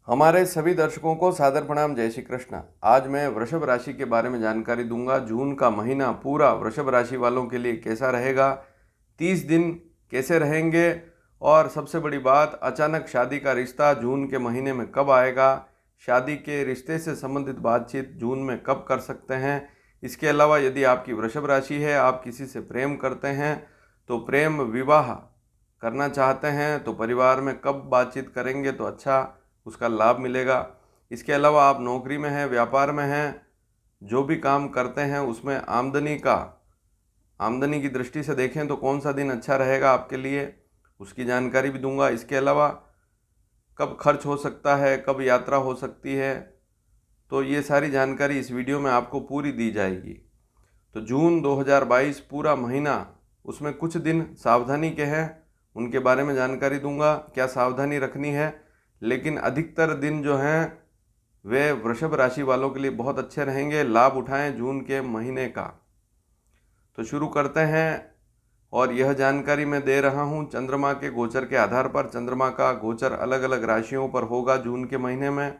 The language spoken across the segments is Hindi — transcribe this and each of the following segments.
हमारे सभी दर्शकों को सादर प्रणाम। जय श्री कृष्ण। आज मैं वृषभ राशि के बारे में जानकारी दूंगा। जून का महीना पूरा वृषभ राशि वालों के लिए कैसा रहेगा, 30 दिन कैसे रहेंगे, और सबसे बड़ी बात, अचानक शादी का रिश्ता जून के महीने में कब आएगा, शादी के रिश्ते से संबंधित बातचीत जून में कब कर सकते हैं। इसके अलावा यदि आपकी वृषभ राशि है, आप किसी से प्रेम करते हैं तो प्रेम विवाह करना चाहते हैं तो परिवार में कब बातचीत करेंगे तो अच्छा उसका लाभ मिलेगा। इसके अलावा आप नौकरी में हैं, व्यापार में हैं, जो भी काम करते हैं उसमें आमदनी की दृष्टि से देखें तो कौन सा दिन अच्छा रहेगा आपके लिए, उसकी जानकारी भी दूंगा। इसके अलावा कब खर्च हो सकता है, कब यात्रा हो सकती है, तो ये सारी जानकारी इस वीडियो में आपको पूरी दी जाएगी। तो जून 2022 पूरा महीना, उसमें कुछ दिन सावधानी के हैं, उनके बारे में जानकारी दूंगा, क्या सावधानी रखनी है। लेकिन अधिकतर दिन जो हैं वे वृषभ राशि वालों के लिए बहुत अच्छे रहेंगे। लाभ उठाएं जून के महीने का। तो शुरू करते हैं। और यह जानकारी मैं दे रहा हूं चंद्रमा के गोचर के आधार पर। चंद्रमा का गोचर अलग अलग राशियों पर होगा जून के महीने में,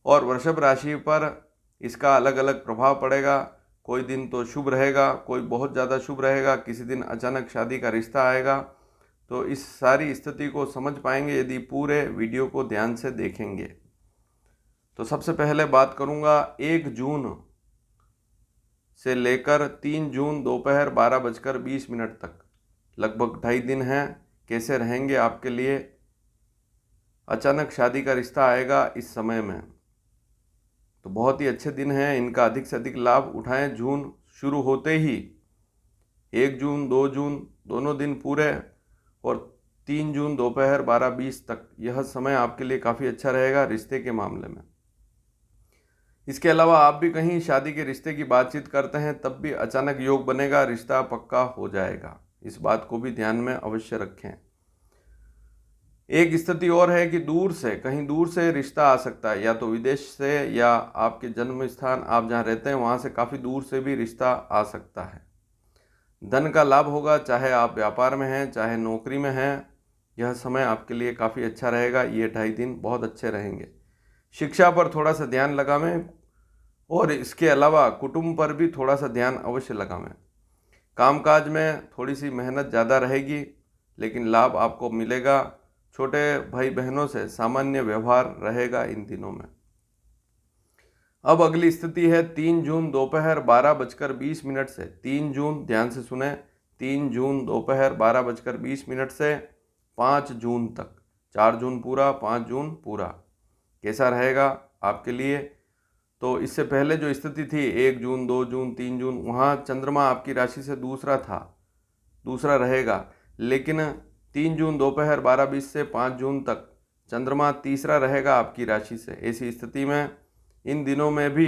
और वृषभ राशि पर इसका अलग अलग प्रभाव पड़ेगा। कोई दिन तो शुभ रहेगा, कोई बहुत ज़्यादा शुभ रहेगा, किसी दिन अचानक शादी का रिश्ता आएगा। तो इस सारी स्थिति को समझ पाएंगे यदि पूरे वीडियो को ध्यान से देखेंगे। तो सबसे पहले बात करूंगा 1 जून से लेकर 3 जून दोपहर 12:20 तक, लगभग 2.5 दिन हैं, कैसे रहेंगे आपके लिए। अचानक शादी का रिश्ता आएगा इस समय में, तो बहुत ही अच्छे दिन हैं, इनका अधिक से अधिक लाभ उठाएं। जून शुरू होते ही 1 जून 2 जून दोनों दिन पूरे और 3 जून दोपहर 12:20 तक, यह समय आपके लिए काफ़ी अच्छा रहेगा रिश्ते के मामले में। इसके अलावा आप भी कहीं शादी के रिश्ते की बातचीत करते हैं तब भी अचानक योग बनेगा, रिश्ता पक्का हो जाएगा। इस बात को भी ध्यान में अवश्य रखें। एक स्थिति और है कि कहीं दूर से रिश्ता आ सकता है, या तो विदेश से या आपके जन्म स्थान आप जहाँ रहते हैं वहाँ से काफ़ी दूर से भी रिश्ता आ सकता है। धन का लाभ होगा, चाहे आप व्यापार में हैं चाहे नौकरी में हैं। यह समय आपके लिए काफ़ी अच्छा रहेगा, ये 2.5 दिन बहुत अच्छे रहेंगे। शिक्षा पर थोड़ा सा ध्यान लगावें, और इसके अलावा कुटुंब पर भी थोड़ा सा ध्यान अवश्य लगावें। कामकाज में थोड़ी सी मेहनत ज़्यादा रहेगी, लेकिन लाभ आपको मिलेगा। छोटे भाई बहनों से सामान्य व्यवहार रहेगा इन दिनों में। अब अगली स्थिति है 3 जून दोपहर 12:20 से। 3 जून, ध्यान से सुने, 3 जून दोपहर 12:20 से 5 जून तक, 4 जून पूरा, 5 जून पूरा, कैसा रहेगा आपके लिए। तो इससे पहले जो स्थिति थी 1 जून 2 जून 3 जून, वहाँ चंद्रमा आपकी राशि से दूसरा रहेगा। लेकिन 3 जून दोपहर 12:20 से 5 जून तक चंद्रमा तीसरा रहेगा आपकी राशि से। ऐसी स्थिति में इन दिनों में भी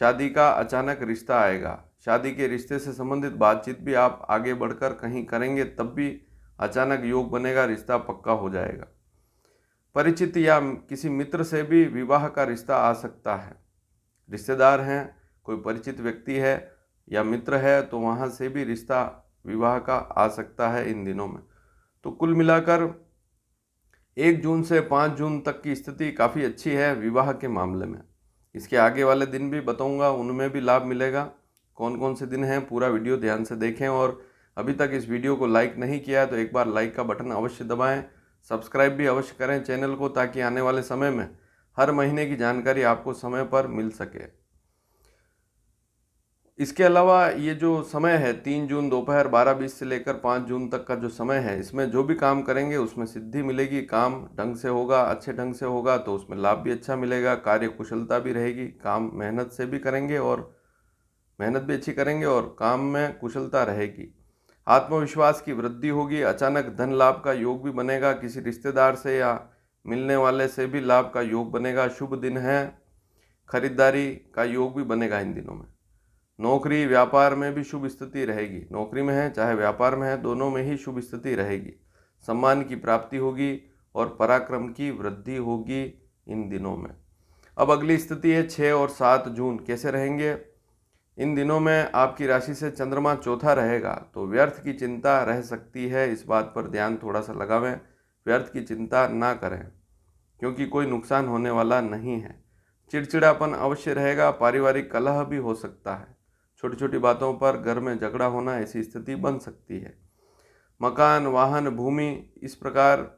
शादी का अचानक रिश्ता आएगा। शादी के रिश्ते से संबंधित बातचीत भी आप आगे बढ़कर कहीं करेंगे तब भी अचानक योग बनेगा, रिश्ता पक्का हो जाएगा। परिचित या किसी मित्र से भी विवाह का रिश्ता आ सकता है। रिश्तेदार हैं, कोई परिचित व्यक्ति है या मित्र है तो वहाँ से भी रिश्ता विवाह का आ सकता है इन दिनों में। तो कुल मिलाकर 1 जून से 5 जून तक की स्थिति काफ़ी अच्छी है विवाह के मामले में। इसके आगे वाले दिन भी बताऊंगा, उनमें भी लाभ मिलेगा। कौन कौन से दिन हैं पूरा वीडियो ध्यान से देखें, और अभी तक इस वीडियो को लाइक नहीं किया तो एक बार लाइक का बटन अवश्य दबाएं। सब्सक्राइब भी अवश्य करें चैनल को, ताकि आने वाले समय में हर महीने की जानकारी आपको समय पर मिल सके। इसके अलावा ये जो समय है 3 जून दोपहर 12:20 से लेकर 5 जून तक का जो समय है, इसमें जो भी काम करेंगे उसमें सिद्धि मिलेगी। काम ढंग से होगा, अच्छे ढंग से होगा तो उसमें लाभ भी अच्छा मिलेगा, कार्य कुशलता भी रहेगी। काम मेहनत से भी करेंगे और मेहनत भी अच्छी करेंगे और काम में कुशलता रहेगी। आत्मविश्वास की वृद्धि होगी, अचानक धन लाभ का योग भी बनेगा। किसी रिश्तेदार से या मिलने वाले से भी लाभ का योग बनेगा। शुभ दिन है, खरीदारी का योग भी बनेगा इन दिनों में। नौकरी व्यापार में भी शुभ स्थिति रहेगी। नौकरी में है चाहे व्यापार में है, दोनों में ही शुभ स्थिति रहेगी। सम्मान की प्राप्ति होगी और पराक्रम की वृद्धि होगी इन दिनों में। अब अगली स्थिति है 6 और 7 जून, कैसे रहेंगे। इन दिनों में आपकी राशि से चंद्रमा चौथा रहेगा, तो व्यर्थ की चिंता रह सकती है। इस बात पर ध्यान थोड़ा सा लगावें, व्यर्थ की चिंता ना करें। क्योंकि कोई नुकसान होने वाला नहीं है। चिड़चिड़ापन अवश्य रहेगा, पारिवारिक कलह भी हो सकता है। छोटी छोटी बातों पर घर में झगड़ा होना, ऐसी स्थिति बन सकती है। मकान, वाहन, भूमि, इस प्रकार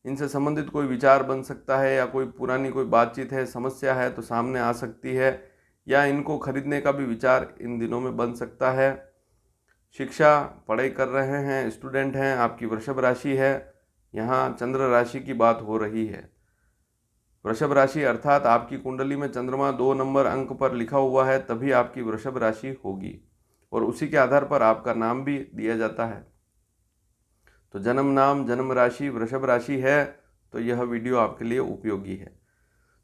इनसे संबंधित कोई विचार बन सकता है, या कोई पुरानी कोई बातचीत है, समस्या है तो सामने आ सकती है, या इनको खरीदने का भी विचार इन दिनों में बन सकता है। शिक्षा, पढ़ाई कर रहे हैं, स्टूडेंट हैं, आपकी वृषभ राशि है, यहाँ चंद्र राशि की बात हो रही है। वृषभ राशि अर्थात आपकी कुंडली में चंद्रमा 2 नंबर अंक पर लिखा हुआ है, तभी आपकी वृषभ राशि होगी, और उसी के आधार पर आपका नाम भी दिया जाता है। तो जन्म नाम, जन्म राशि वृषभ राशि है, तो यह वीडियो आपके लिए उपयोगी है।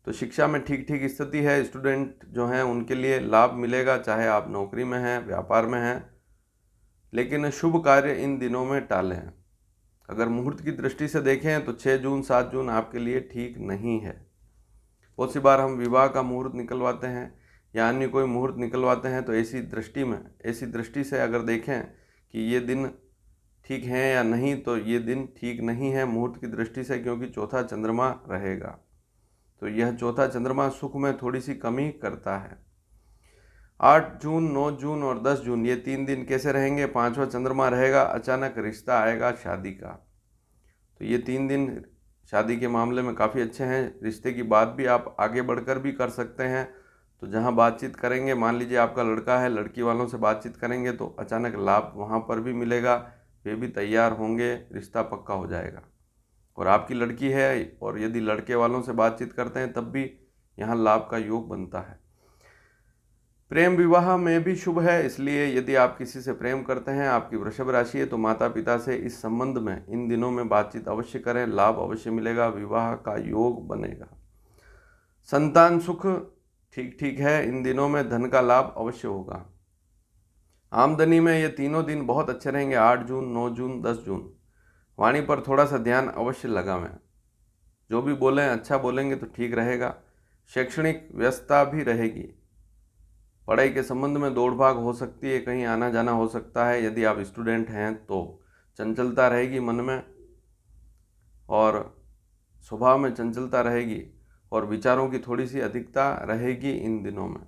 तो शिक्षा में ठीक ठीक स्थिति है, स्टूडेंट जो हैं उनके लिए लाभ मिलेगा, चाहे आप नौकरी में हैं, व्यापार में हैं, लेकिन शुभ कार्य इन दिनों में टालें। अगर मुहूर्त की दृष्टि से देखें तो 6 जून 7 जून आपके लिए ठीक नहीं है। बहुत सी बार हम विवाह का मुहूर्त निकलवाते हैं या अन्य कोई मुहूर्त निकलवाते हैं, तो ऐसी दृष्टि से अगर देखें कि ये दिन ठीक है या नहीं, तो ये दिन ठीक नहीं है मुहूर्त की दृष्टि से, क्योंकि चौथा चंद्रमा रहेगा। तो यह चौथा चंद्रमा सुख में थोड़ी सी कमी करता है। 8 जून, 9 जून और 10 जून ये 3 दिन कैसे रहेंगे? 5वां चंद्रमा रहेगा, अचानक रिश्ता आएगा शादी का। तो ये 3 दिन शादी के मामले में काफ़ी अच्छे हैं। रिश्ते की बात भी आप आगे बढ़कर भी कर सकते हैं। तो जहां बातचीत करेंगे, मान लीजिए आपका लड़का है, लड़की वालों से बातचीत करेंगे तो अचानक लाभ वहां पर भी मिलेगा, वे भी तैयार होंगे, रिश्ता पक्का हो जाएगा। और आपकी लड़की है और यदि लड़के वालों से बातचीत करते हैं तब भी यहाँ लाभ का योग बनता है। प्रेम विवाह में भी शुभ है, इसलिए यदि आप किसी से प्रेम करते हैं, आपकी वृषभ राशि है, तो माता पिता से इस संबंध में इन दिनों में बातचीत अवश्य करें, लाभ अवश्य मिलेगा, विवाह का योग बनेगा। संतान सुख ठीक ठीक है, इन दिनों में धन का लाभ अवश्य होगा। आमदनी में ये तीनों दिन बहुत अच्छे रहेंगे, 8 जून, 9 जून, 10 जून। वाणी पर थोड़ा सा ध्यान अवश्य लगावें, जो भी बोलें अच्छा बोलेंगे तो ठीक रहेगा। शैक्षणिक व्यस्तता भी रहेगी, पढ़ाई के संबंध में दौड़ भाग हो सकती है, कहीं आना जाना हो सकता है। यदि आप स्टूडेंट हैं तो चंचलता रहेगी मन में, और स्वभाव में चंचलता रहेगी, और विचारों की थोड़ी सी अधिकता रहेगी इन दिनों में।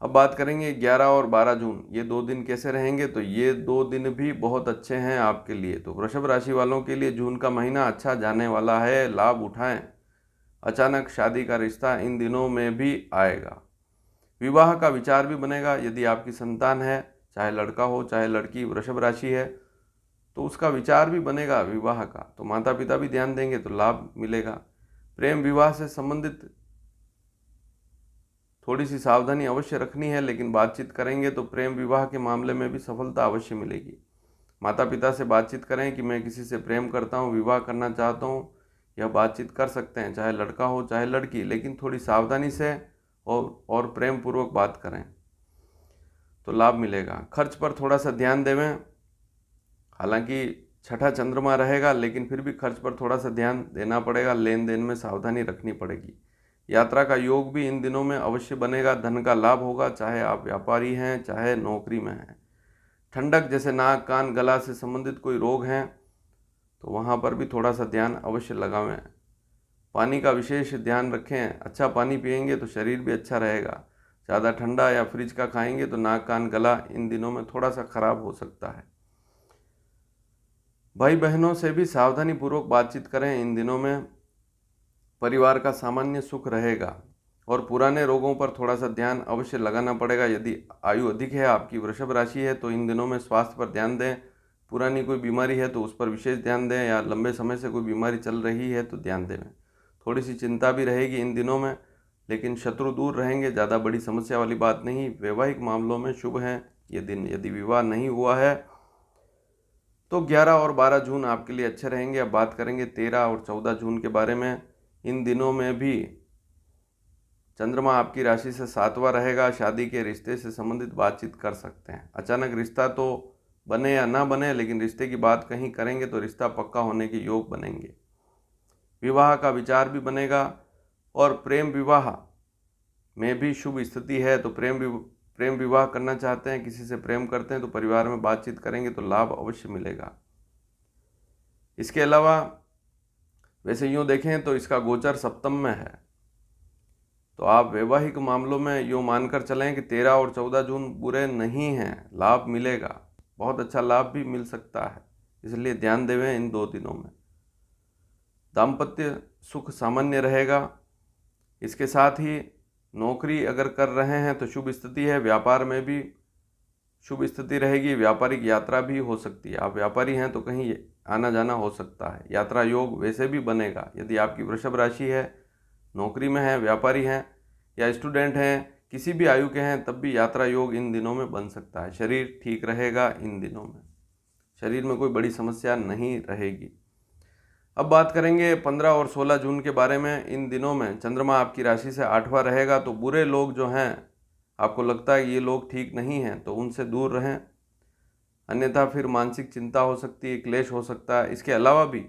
अब बात करेंगे 11 और 12 जून, ये 2 दिन कैसे रहेंगे? तो ये 2 दिन भी बहुत अच्छे हैं आपके लिए। तो वृषभ राशि वालों के लिए जून का महीना अच्छा जाने वाला है, लाभ उठाएं। अचानक शादी का रिश्ता इन दिनों में भी आएगा। विवाह का विचार भी बनेगा, यदि आपकी संतान है, चाहे लड़का हो चाहे लड़की, वृषभ राशि है, तो उसका विचार भी बनेगा विवाह का, तो माता पिता भी ध्यान देंगे तो लाभ मिलेगा। प्रेम विवाह से संबंधित थोड़ी सी सावधानी अवश्य रखनी है, लेकिन बातचीत करेंगे तो प्रेम विवाह के मामले में भी सफलता अवश्य मिलेगी। माता पिता से बातचीत करें कि मैं किसी से प्रेम करता हूँ, विवाह करना चाहता हूँ, यह बातचीत कर सकते हैं, चाहे लड़का हो चाहे लड़की, लेकिन थोड़ी सावधानी से और प्रेम पूर्वक बात करें तो लाभ मिलेगा। खर्च पर थोड़ा सा ध्यान देवें, हालांकि छठा चंद्रमा रहेगा, लेकिन फिर भी खर्च पर थोड़ा सा ध्यान देना पड़ेगा, लेन देन में सावधानी रखनी पड़ेगी। यात्रा का योग भी इन दिनों में अवश्य बनेगा, धन का लाभ होगा, चाहे आप व्यापारी हैं चाहे नौकरी में हैं। ठंडक जैसे नाक, कान, गला से संबंधित कोई रोग हैं तो वहाँ पर भी थोड़ा सा ध्यान अवश्य लगावें। पानी का विशेष ध्यान रखें, अच्छा पानी पिएंगे तो शरीर भी अच्छा रहेगा। ज़्यादा ठंडा या फ्रिज का खाएंगे तो नाक, कान, गला इन दिनों में थोड़ा सा खराब हो सकता है। भाई बहनों से भी सावधानी पूर्वक बातचीत करें, इन दिनों में परिवार का सामान्य सुख रहेगा। और पुराने रोगों पर थोड़ा सा ध्यान अवश्य लगाना पड़ेगा। यदि आयु अधिक है, आपकी वृषभ राशि है, तो इन दिनों में स्वास्थ्य पर ध्यान दें। पुरानी कोई बीमारी है तो उस पर विशेष ध्यान दें, या लंबे समय से कोई बीमारी चल रही है तो ध्यान दें। थोड़ी सी चिंता भी रहेगी इन दिनों में, लेकिन शत्रु दूर रहेंगे, ज़्यादा बड़ी समस्या वाली बात नहीं। वैवाहिक मामलों में शुभ हैं ये दिन। यदि विवाह नहीं हुआ है तो 11 और 12 जून आपके लिए अच्छे रहेंगे। अब बात करेंगे 13 और 14 जून के बारे में। इन दिनों में भी चंद्रमा आपकी राशि से 7वां रहेगा। शादी के रिश्ते से संबंधित बातचीत कर सकते हैं। अचानक रिश्ता तो बने या ना बने, लेकिन रिश्ते की बात कहीं करेंगे तो रिश्ता पक्का होने के योग बनेंगे। विवाह का विचार भी बनेगा, और प्रेम विवाह में भी शुभ स्थिति है। तो प्रेम विवाह करना चाहते हैं, किसी से प्रेम करते हैं, तो परिवार में बातचीत करेंगे तो लाभ अवश्य मिलेगा। इसके अलावा वैसे यूँ देखें तो इसका गोचर सप्तम में है, तो आप वैवाहिक मामलों में यूँ मानकर चलें कि 13 और 14 जून बुरे नहीं हैं, लाभ मिलेगा, बहुत अच्छा लाभ भी मिल सकता है, इसलिए ध्यान देवें इन 2 दिनों में। दाम्पत्य सुख सामान्य रहेगा। इसके साथ ही नौकरी अगर कर रहे हैं तो शुभ स्थिति है, व्यापार में भी शुभ स्थिति रहेगी, व्यापारिक यात्रा भी हो सकती है। आप व्यापारी हैं तो कहीं आना जाना हो सकता है, यात्रा योग वैसे भी बनेगा। यदि आपकी वृषभ राशि है, नौकरी में है, व्यापारी हैं या स्टूडेंट हैं, किसी भी आयु के हैं, तब भी यात्रा योग इन दिनों में बन सकता है। शरीर ठीक रहेगा इन दिनों में, शरीर में कोई बड़ी समस्या नहीं रहेगी। अब बात करेंगे 15 और 16 जून के बारे में। इन दिनों में चंद्रमा आपकी राशि से 8वां रहेगा, तो बुरे लोग जो हैं, आपको लगता है ये लोग ठीक नहीं हैं, तो उनसे दूर रहें, अन्यथा फिर मानसिक चिंता हो सकती है, क्लेश हो सकता है। इसके अलावा भी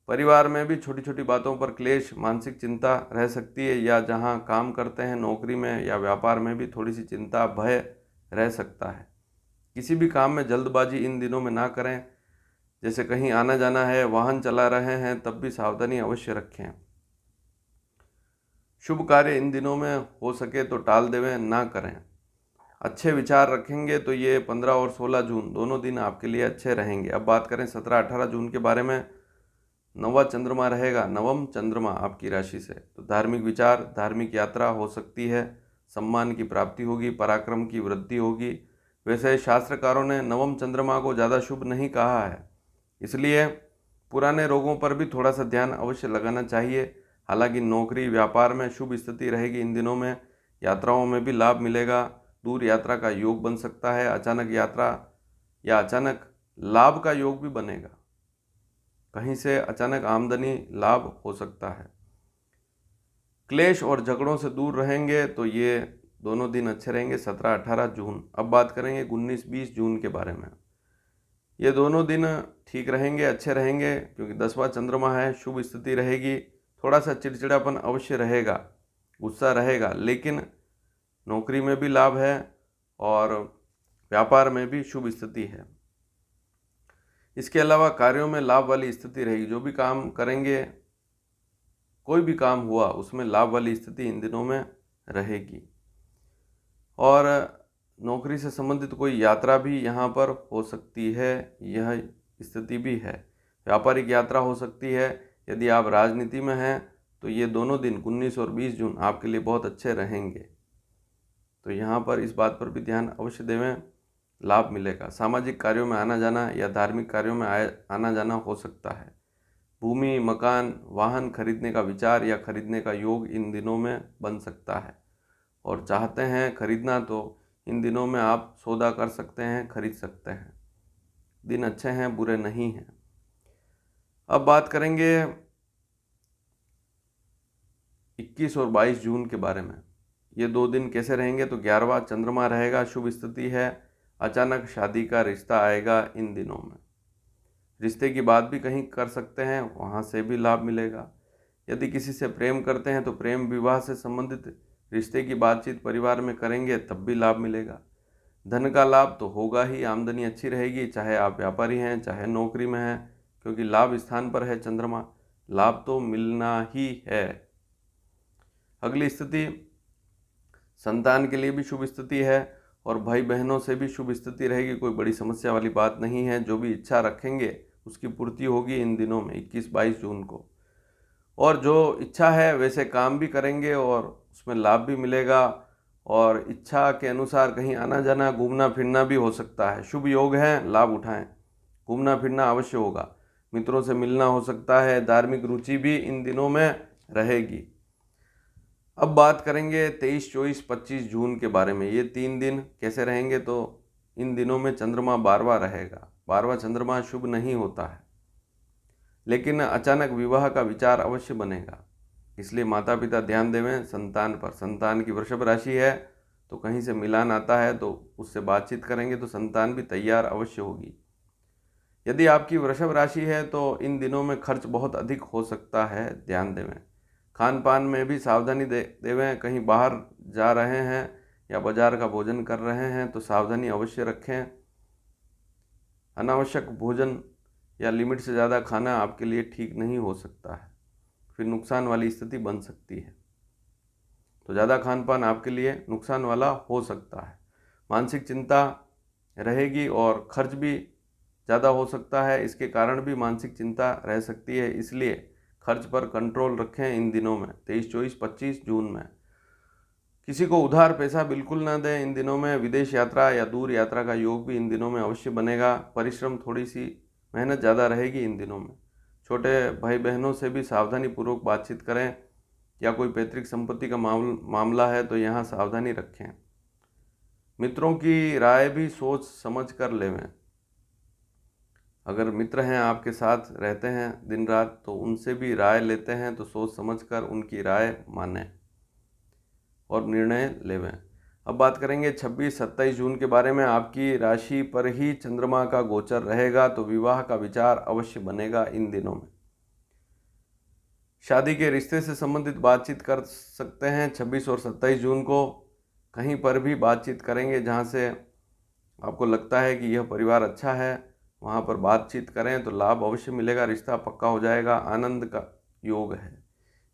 परिवार में भी छोटी छोटी बातों पर क्लेश, मानसिक चिंता रह सकती है, या जहां काम करते हैं नौकरी में या व्यापार में भी थोड़ी सी चिंता, भय रह सकता है। किसी भी काम में जल्दबाजी इन दिनों में ना करें, जैसे कहीं आना जाना है, वाहन चला रहे हैं, तब भी सावधानी अवश्य रखें। शुभ कार्य इन दिनों में हो सके तो टाल देवें, ना करें। अच्छे विचार रखेंगे तो ये 15 और 16 जून दोनों दिन आपके लिए अच्छे रहेंगे। अब बात करें 17-18 जून के बारे में। नवा चंद्रमा रहेगा, नवम चंद्रमा आपकी राशि से, तो धार्मिक विचार, धार्मिक यात्रा हो सकती है, सम्मान की प्राप्ति होगी, पराक्रम की वृद्धि होगी। वैसे शास्त्रकारों ने नवम चंद्रमा को ज़्यादा शुभ नहीं कहा है, इसलिए पुराने रोगों पर भी थोड़ा सा ध्यान अवश्य लगाना चाहिए। हालांकि नौकरी व्यापार में शुभ स्थिति रहेगी इन दिनों में, यात्राओं में भी लाभ मिलेगा, दूर यात्रा का योग बन सकता है, अचानक यात्रा या अचानक लाभ का योग भी बनेगा, कहीं से अचानक आमदनी लाभ हो सकता है। क्लेश और झगड़ों से दूर रहेंगे तो ये दोनों दिन अच्छे रहेंगे, 17-18 जून। अब बात करेंगे 19-20 जून के बारे में। ये दोनों दिन ठीक रहेंगे, अच्छे रहेंगे, क्योंकि 10वां चंद्रमा है, शुभ स्थिति रहेगी। थोड़ा सा चिड़चिड़ापन अवश्य रहेगा, गुस्सा रहेगा, लेकिन नौकरी में भी लाभ है और व्यापार में भी शुभ स्थिति है। इसके अलावा कार्यों में लाभ वाली स्थिति रहेगी, जो भी काम करेंगे, कोई भी काम हुआ उसमें लाभ वाली स्थिति इन दिनों में रहेगी। और नौकरी से संबंधित कोई यात्रा भी यहाँ पर हो सकती है, यह स्थिति भी है। व्यापारिक यात्रा हो सकती है। यदि आप राजनीति में हैं तो ये दोनों दिन 19 और 20 जून आपके लिए बहुत अच्छे रहेंगे, तो यहाँ पर इस बात पर भी ध्यान अवश्य देवें, लाभ मिलेगा। सामाजिक कार्यों में आना जाना या धार्मिक कार्यों में आना जाना हो सकता है। भूमि, मकान, वाहन खरीदने का विचार या खरीदने का योग इन दिनों में बन सकता है, और चाहते हैं खरीदना तो इन दिनों में आप सौदा कर सकते हैं, खरीद सकते हैं। दिन अच्छे हैं, बुरे नहीं हैं। अब बात करेंगे 21 और 22 जून के बारे में। ये 2 दिन कैसे रहेंगे, तो 11वां चंद्रमा रहेगा, शुभ स्थिति है, अचानक शादी का रिश्ता आएगा इन दिनों में। रिश्ते की बात भी कहीं कर सकते हैं, वहाँ से भी लाभ मिलेगा। यदि किसी से प्रेम करते हैं तो प्रेम विवाह से संबंधित रिश्ते की बातचीत परिवार में करेंगे, तब भी लाभ मिलेगा। धन का लाभ तो होगा ही, आमदनी अच्छी रहेगी, चाहे आप व्यापारी हैं चाहे नौकरी में हैं, क्योंकि लाभ स्थान पर है चंद्रमा, लाभ तो मिलना ही है। अगली स्थिति संतान के लिए भी शुभ स्थिति है और भाई बहनों से भी शुभ स्थिति रहेगी, कोई बड़ी समस्या वाली बात नहीं है। जो भी इच्छा रखेंगे उसकी पूर्ति होगी इन दिनों में 21-22 जून को, और जो इच्छा है वैसे काम भी करेंगे और उसमें लाभ भी मिलेगा, और इच्छा के अनुसार कहीं आना जाना, घूमना फिरना भी हो सकता है। शुभ योग है, लाभ उठाएं, घूमना फिरना अवश्य होगा, मित्रों से मिलना हो सकता है, धार्मिक रुचि भी इन दिनों में रहेगी। अब बात करेंगे 23, 24, 25 जून के बारे में। ये 3 दिन कैसे रहेंगे, तो इन दिनों में चंद्रमा 12वां रहेगा। 12वां चंद्रमा शुभ नहीं होता है, लेकिन अचानक विवाह का विचार अवश्य बनेगा, इसलिए माता पिता ध्यान देवें संतान पर। संतान की वृषभ राशि है, तो कहीं से मिलान आता है तो उससे बातचीत करेंगे तो संतान भी तैयार अवश्य होगी। यदि आपकी वृषभ राशि है तो इन दिनों में खर्च बहुत अधिक हो सकता है, ध्यान देवें। खान पान में भी सावधानी देवें, कहीं बाहर जा रहे हैं या बाजार का भोजन कर रहे हैं तो सावधानी अवश्य रखें। अनावश्यक भोजन या लिमिट से ज़्यादा खाना आपके लिए ठीक नहीं हो सकता है, फिर नुकसान वाली स्थिति बन सकती है। तो ज़्यादा खान पान आपके लिए नुकसान वाला हो सकता है। मानसिक चिंता रहेगी और खर्च भी ज़्यादा हो सकता है, इसके कारण भी मानसिक चिंता रह सकती है। इसलिए खर्च पर कंट्रोल रखें इन दिनों में, 23, 24, 25 जून में। किसी को उधार पैसा बिल्कुल ना दें इन दिनों में। विदेश यात्रा या दूर यात्रा का योग भी इन दिनों में अवश्य बनेगा। परिश्रम, थोड़ी सी मेहनत ज़्यादा रहेगी इन दिनों में। छोटे भाई बहनों से भी सावधानी पूर्वक बातचीत करें, या कोई पैतृक संपत्ति का मामला है तो यहाँ सावधानी रखें। मित्रों की राय भी सोच समझ कर लें। अगर मित्र हैं, आपके साथ रहते हैं दिन रात, तो उनसे भी राय लेते हैं तो सोच समझ कर उनकी राय मानें और निर्णय लेवें। अब बात करेंगे 26-27 जून के बारे में। आपकी राशि पर ही चंद्रमा का गोचर रहेगा, तो विवाह का विचार अवश्य बनेगा इन दिनों में। शादी के रिश्ते से संबंधित बातचीत कर सकते हैं 26 और 27 जून को। कहीं पर भी बातचीत करेंगे जहां से आपको लगता है कि यह परिवार अच्छा है, वहां पर बातचीत करें तो लाभ अवश्य मिलेगा, रिश्ता पक्का हो जाएगा। आनंद का योग है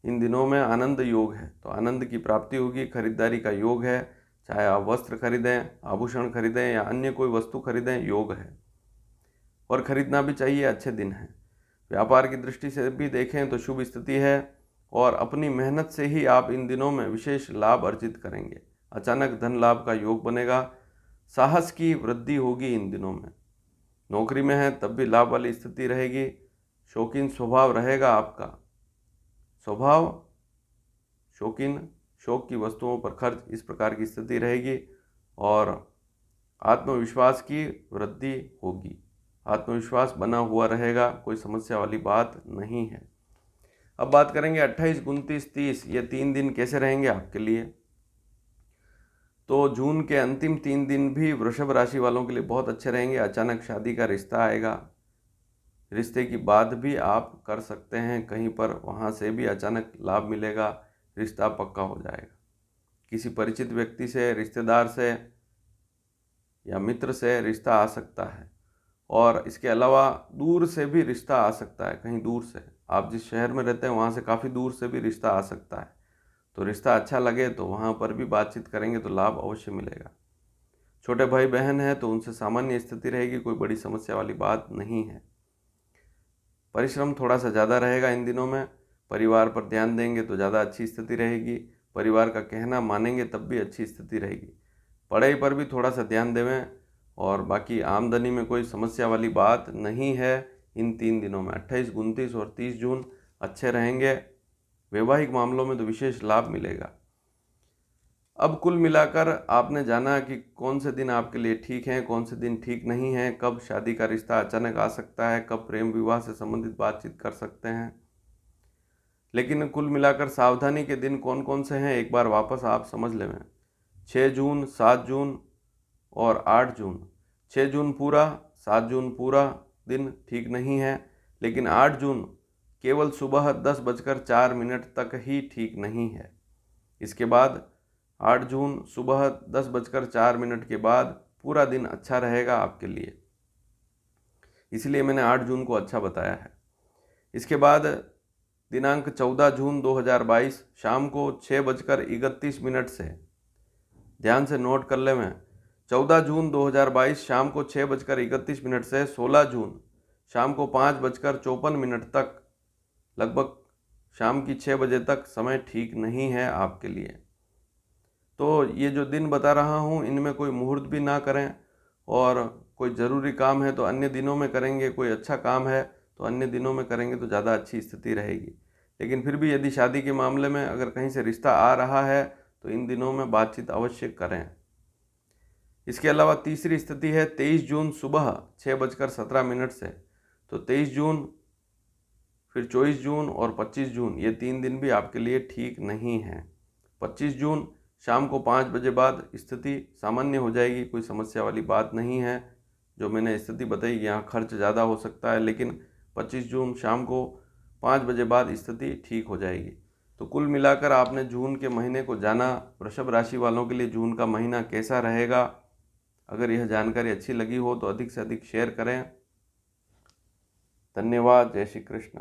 इन दिनों में, आनंद योग है, तो आनंद की प्राप्ति होगी। खरीदारी का योग है, चाहे आप वस्त्र खरीदें, आभूषण खरीदें या अन्य कोई वस्तु खरीदें, योग है और खरीदना भी चाहिए, अच्छे दिन हैं। व्यापार की दृष्टि से भी देखें तो शुभ स्थिति है और अपनी मेहनत से ही आप इन दिनों में विशेष लाभ अर्जित करेंगे। अचानक धन लाभ का योग बनेगा, साहस की वृद्धि होगी इन दिनों में। नौकरी में है तब भी लाभ वाली स्थिति रहेगी। शौकीन स्वभाव रहेगा आपका, स्वभाव शौकीन, शौक की वस्तुओं पर खर्च, इस प्रकार की स्थिति रहेगी और आत्मविश्वास की वृद्धि होगी। आत्मविश्वास बना हुआ रहेगा, कोई समस्या वाली बात नहीं है। अब बात करेंगे 28, 29, 30 ये 3 दिन कैसे रहेंगे आपके लिए। तो जून के अंतिम 3 दिन भी वृषभ राशि वालों के लिए बहुत अच्छे रहेंगे। अचानक शादी का रिश्ता आएगा, रिश्ते की बात भी आप कर सकते हैं कहीं पर, वहाँ से भी अचानक लाभ मिलेगा, रिश्ता पक्का हो जाएगा। किसी परिचित व्यक्ति से, रिश्तेदार से या मित्र से रिश्ता आ सकता है और इसके अलावा दूर से भी रिश्ता आ सकता है। कहीं दूर से, आप जिस शहर में रहते हैं वहाँ से काफ़ी दूर से भी रिश्ता आ सकता है। तो रिश्ता अच्छा लगे तो वहाँ पर भी बातचीत करेंगे तो लाभ अवश्य मिलेगा। छोटे भाई बहन हैं तो उनसे सामान्य स्थिति रहेगी, कोई बड़ी समस्या वाली बात नहीं है। परिश्रम थोड़ा सा ज़्यादा रहेगा इन दिनों में। परिवार पर ध्यान देंगे तो ज़्यादा अच्छी स्थिति रहेगी। परिवार का कहना मानेंगे तब भी अच्छी स्थिति रहेगी। पढ़ाई पर भी थोड़ा सा ध्यान देवें और बाकी आमदनी में कोई समस्या वाली बात नहीं है इन 3 दिनों में। 28, 29 और 30 जून अच्छे रहेंगे। वैवाहिक मामलों में तो विशेष लाभ मिलेगा। अब कुल मिलाकर आपने जाना कि कौन से दिन आपके लिए ठीक हैं, कौन से दिन ठीक नहीं हैं, कब शादी का रिश्ता अचानक आ सकता है, कब प्रेम विवाह से संबंधित बातचीत कर सकते हैं। लेकिन कुल मिलाकर सावधानी के दिन कौन कौन से हैं एक बार वापस आप समझ लें। 6 जून, 7 जून और 8 जून। 6 जून पूरा, 7 जून पूरा दिन ठीक नहीं है, लेकिन 8 जून केवल सुबह 10:04 तक ही ठीक नहीं है। इसके बाद 8 जून सुबह 10:04 के बाद पूरा दिन अच्छा रहेगा आपके लिए, इसलिए मैंने 8 जून को अच्छा बताया है। इसके बाद दिनांक 14 जून 2022 शाम को 6:31 से, ध्यान से नोट कर ले, मैं 14 जून 2022 शाम को 6:31 से 16 जून शाम को 5:54 तक, लगभग शाम की 6 बजे तक समय ठीक नहीं है आपके लिए। तो ये जो दिन बता रहा हूँ इनमें कोई मुहूर्त भी ना करें, और कोई ज़रूरी काम है तो अन्य दिनों में करेंगे, कोई अच्छा काम है तो अन्य दिनों में करेंगे तो ज़्यादा अच्छी स्थिति रहेगी। लेकिन फिर भी यदि शादी के मामले में अगर कहीं से रिश्ता आ रहा है तो इन दिनों में बातचीत अवश्य करें। इसके अलावा तीसरी स्थिति है 23 जून सुबह 6:17 से। तो 23 जून, फिर 24 जून और 25 जून ये 3 दिन भी आपके लिए ठीक नहीं हैं। 25 जून शाम को 5 बजे बाद स्थिति सामान्य हो जाएगी, कोई समस्या वाली बात नहीं है। जो मैंने स्थिति बताई, यहाँ खर्च ज़्यादा हो सकता है, लेकिन 25 जून शाम को 5 बजे बाद स्थिति ठीक हो जाएगी। तो कुल मिलाकर आपने जून के महीने को जाना। वृषभ राशि वालों के लिए जून का महीना कैसा रहेगा, अगर यह जानकारी अच्छी लगी हो तो अधिक से अधिक शेयर करें। धन्यवाद। जय श्री कृष्ण।